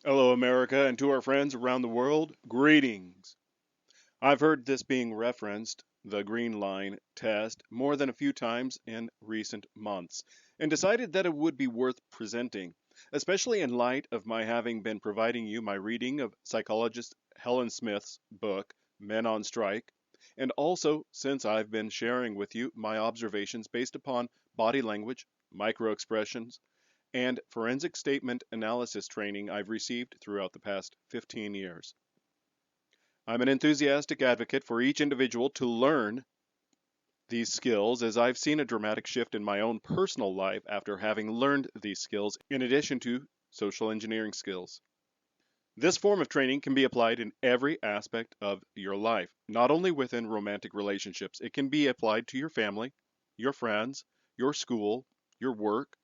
Hello, America, and to our friends around the world, greetings. I've heard this being referenced, the Green Line test, more than a few times in recent months, and decided that it would be worth presenting, especially in light of my having been providing you my reading of psychologist Helen Smith's book, Men on Strike, and also since I've been sharing with you my observations based upon body language, microexpressions, and forensic statement analysis training I've received throughout the past 15 years. I'm an enthusiastic advocate for each individual to learn these skills as I've seen a dramatic shift in my own personal life after having learned these skills in addition to social engineering skills. This form of training can be applied in every aspect of your life, not only within romantic relationships. It can be applied to your family, your friends, your school, your work.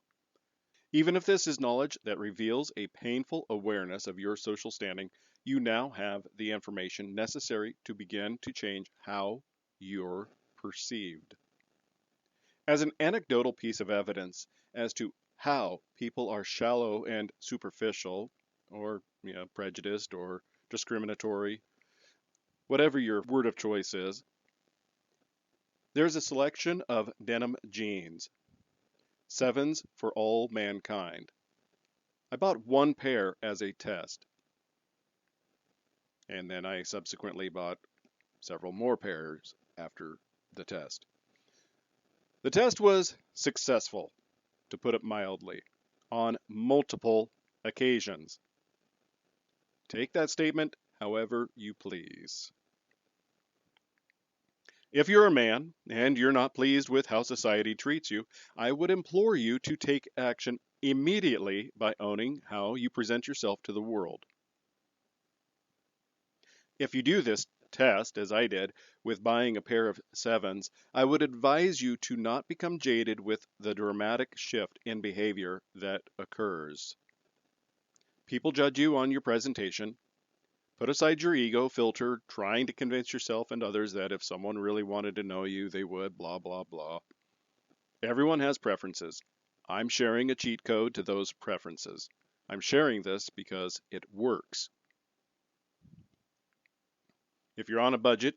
Even if this is knowledge that reveals a painful awareness of your social standing, you now have the information necessary to begin to change how you're perceived. As an anecdotal piece of evidence as to how people are shallow and superficial, or prejudiced or discriminatory, whatever your word of choice is, there's a selection of denim jeans, sevens for all mankind. I bought one pair as a test, and then I subsequently bought several more pairs after the test. The test was successful, to put it mildly, on multiple occasions. Take that statement however you please. If you're a man and you're not pleased with how society treats you, I would implore you to take action immediately by owning how you present yourself to the world. If you do this test, as I did, with buying a pair of sevens, I would advise you to not become jaded with the dramatic shift in behavior that occurs. People judge you on your presentation. Put aside your ego filter, trying to convince yourself and others that if someone really wanted to know you, they would, blah, blah, blah. Everyone has preferences. I'm sharing a cheat code to those preferences. I'm sharing this because it works. If you're on a budget,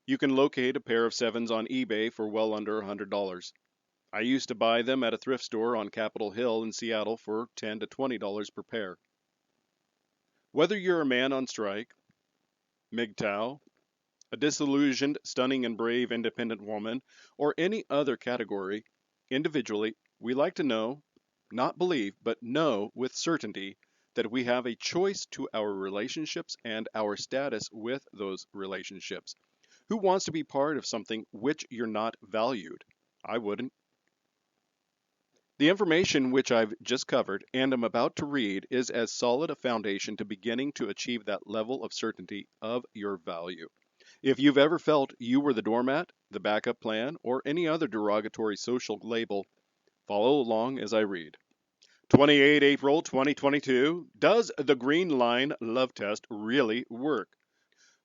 you can locate a pair of sevens on eBay for well under $100. I used to buy them at a thrift store on Capitol Hill in Seattle for $10 to $20 per pair. Whether you're a man on strike, MGTOW, a disillusioned, stunning, and brave independent woman, or any other category, individually, we like to know, not believe, but know with certainty that we have a choice to our relationships and our status with those relationships. Who wants to be part of something which you're not valued? I wouldn't. The information which I've just covered and am about to read is as solid a foundation to beginning to achieve that level of certainty of your value. If you've ever felt you were the doormat, the backup plan, or any other derogatory social label, follow along as I read. 28 April 2022. Does the Green Line love test really work?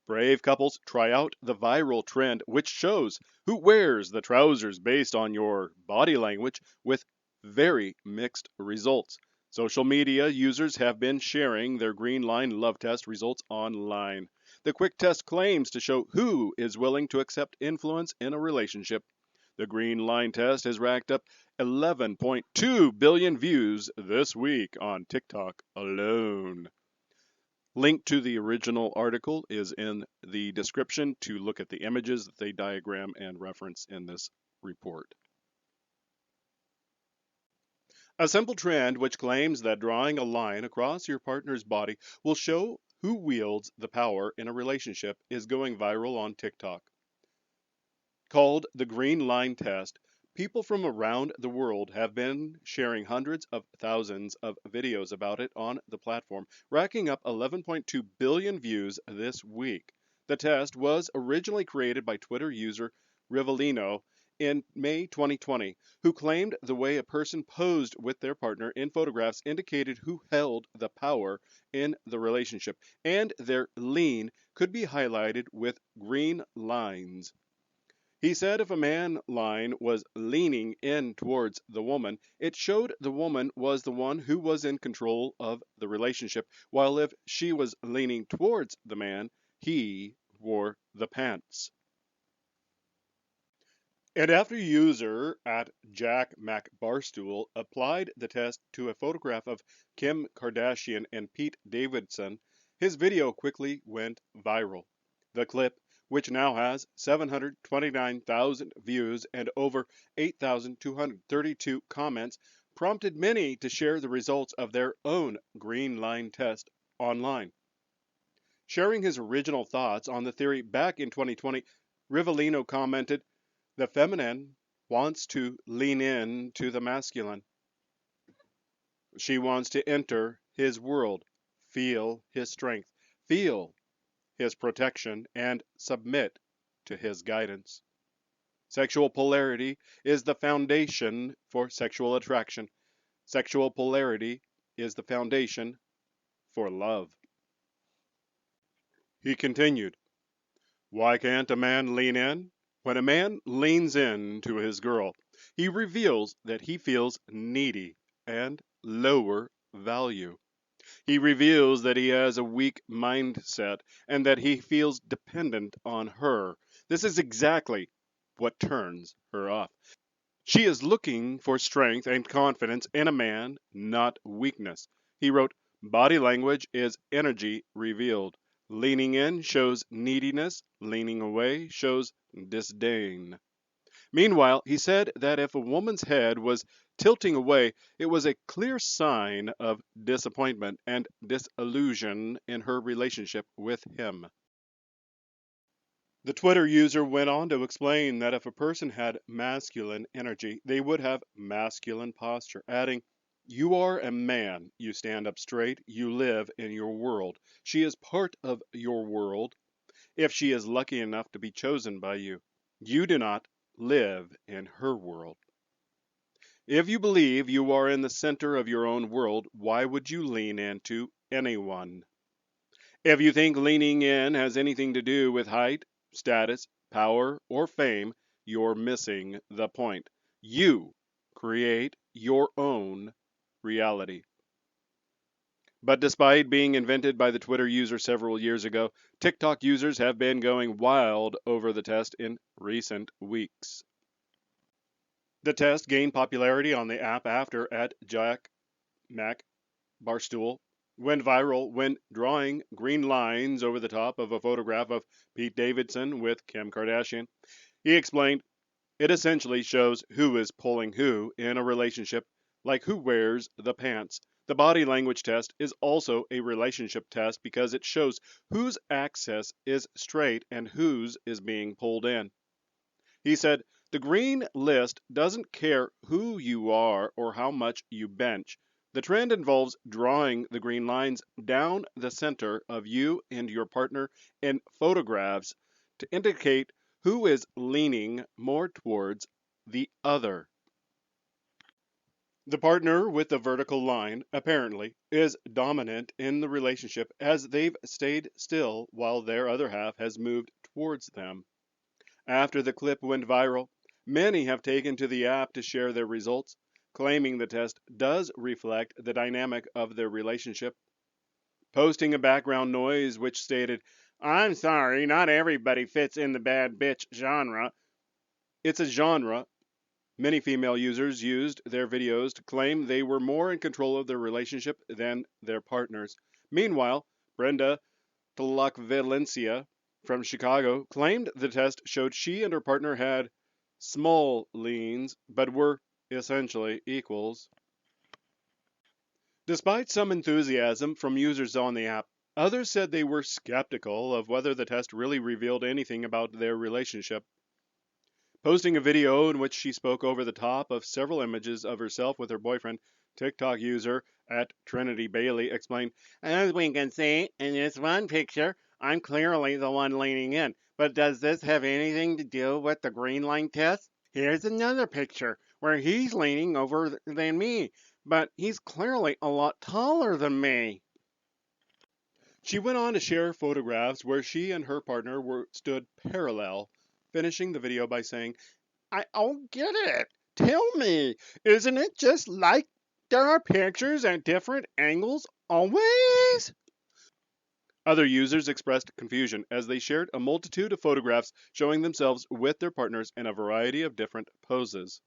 Brave couples try out the viral trend which shows who wears the trousers based on your body language with very mixed results. Social media users have been sharing their Green Line love test results online. The quick test claims to show who is willing to accept influence in a relationship. The Green Line test has racked up 11.2 billion views this week on TikTok alone. Link to the original article is in the description to look at the images that they diagram and reference in this report. A simple trend which claims that drawing a line across your partner's body will show who wields the power in a relationship is going viral on TikTok. Called the Green Line Test, people from around the world have been sharing hundreds of thousands of videos about it on the platform, racking up 11.2 billion views this week. The test was originally created by Twitter user Rivellino in May 2020, who claimed the way a person posed with their partner in photographs indicated who held the power in the relationship, and their lean could be highlighted with green lines. He said if a man line was leaning in towards the woman, it showed the woman was the one who was in control of the relationship, while if she was leaning towards the man, he wore the pants. And after user at Jack Mac Barstool applied the test to a photograph of Kim Kardashian and Pete Davidson, his video quickly went viral. The clip, which now has 729,000 views and over 8,232 comments, prompted many to share the results of their own green line test online. Sharing his original thoughts on the theory back in 2020, Rivellino commented, "The feminine wants to lean in to the masculine. She wants to enter his world, feel his strength, feel his protection, and submit to his guidance. Sexual polarity is the foundation for sexual attraction. Sexual polarity is the foundation for love." He continued, "Why can't a man lean in? When a man leans in to his girl, he reveals that he feels needy and lower value. He reveals that he has a weak mindset and that he feels dependent on her. This is exactly what turns her off. She is looking for strength and confidence in a man, not weakness." He wrote, "Body language is energy revealed. Leaning in shows neediness, leaning away shows disdain." Meanwhile, he said that if a woman's head was tilting away, it was a clear sign of disappointment and disillusion in her relationship with him. The Twitter user went on to explain that if a person had masculine energy, they would have masculine posture, adding, "You are a man, you stand up straight, you live in your world. She is part of your world if she is lucky enough to be chosen by you. You do not live in her world. If you believe you are in the center of your own world, why would you lean into anyone? If you think leaning in has anything to do with height, status, power, or fame, you're missing the point. You create your own reality." But despite being invented by the Twitter user several years ago, TikTok users have been going wild over the test in recent weeks. The test gained popularity on the app after at Jack Mac Barstool went viral when drawing green lines over the top of a photograph of Pete Davidson with Kim Kardashian. He explained, "It essentially shows who is pulling who in a relationship, like who wears the pants. The body language test is also a relationship test because it shows whose access is straight and whose is being pulled in." He said, "The green list doesn't care who you are or how much you bench. The trend involves drawing the green lines down the center of you and your partner in photographs to indicate who is leaning more towards the other. The partner with the vertical line, apparently, is dominant in the relationship as they've stayed still while their other half has moved towards them." After the clip went viral, many have taken to the app to share their results, claiming the test does reflect the dynamic of their relationship. Posting a background noise which stated, "I'm sorry, not everybody fits in the bad bitch genre. It's a genre." Many female users used their videos to claim they were more in control of their relationship than their partners. Meanwhile, Brenda Valencia from Chicago claimed the test showed she and her partner had small leans, but were essentially equals. Despite some enthusiasm from users on the app, others said they were skeptical of whether the test really revealed anything about their relationship. Posting a video in which she spoke over the top of several images of herself with her boyfriend, TikTok user at Trinity Bailey explained, "As we can see in this one picture, I'm clearly the one leaning in. But does this have anything to do with the green line test? Here's another picture where he's leaning over than me, but he's clearly a lot taller than me." She went on to share photographs where she and her partner were stood parallel finishing the video by saying, I don't get it. Tell me, isn't it just like there are pictures at different angles always? Other users expressed confusion as they shared a multitude of photographs showing themselves with their partners in a variety of different poses.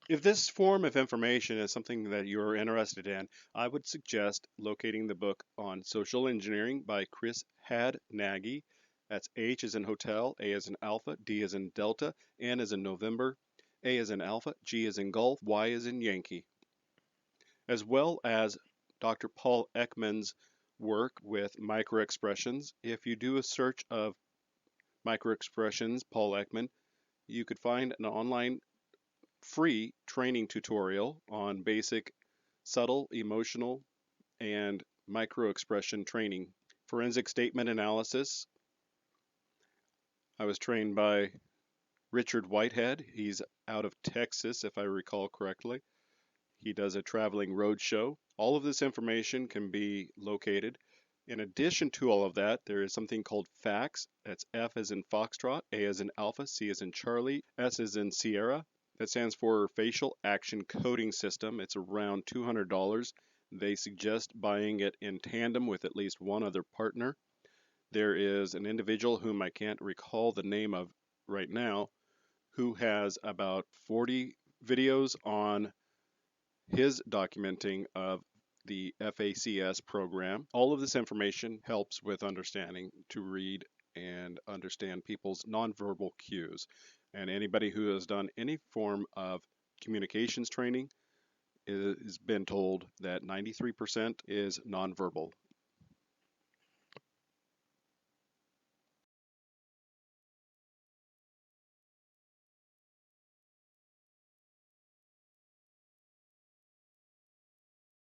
If this form of information is something that you're interested in, I would suggest locating the book on Social Engineering by Chris Hadnagy. That's H as in hotel, A as in alpha, D as in delta, N as in November, A as in alpha, G as in golf, Y as in Yankee, as well as Dr. Paul Ekman's work with microexpressions. If you do a search of microexpressions, Paul Ekman, you could find an online free training tutorial on basic, subtle, emotional, and microexpression training. Forensic statement analysis. I was trained by Richard Whitehead. He's out of Texas, if I recall correctly. He does a traveling road show. All of this information can be located. In addition to all of that, there is something called FACS. That's F as in Foxtrot, A as in Alpha, C as in Charlie, S as in Sierra. That stands for Facial Action Coding System. It's around $200. They suggest buying it in tandem with at least one other partner. There is an individual whom I can't recall the name of right now who has about 40 videos on his documenting of the FACS program. All of this information helps with understanding to read and understand people's nonverbal cues. And anybody who has done any form of communications training has been told that 93% is nonverbal.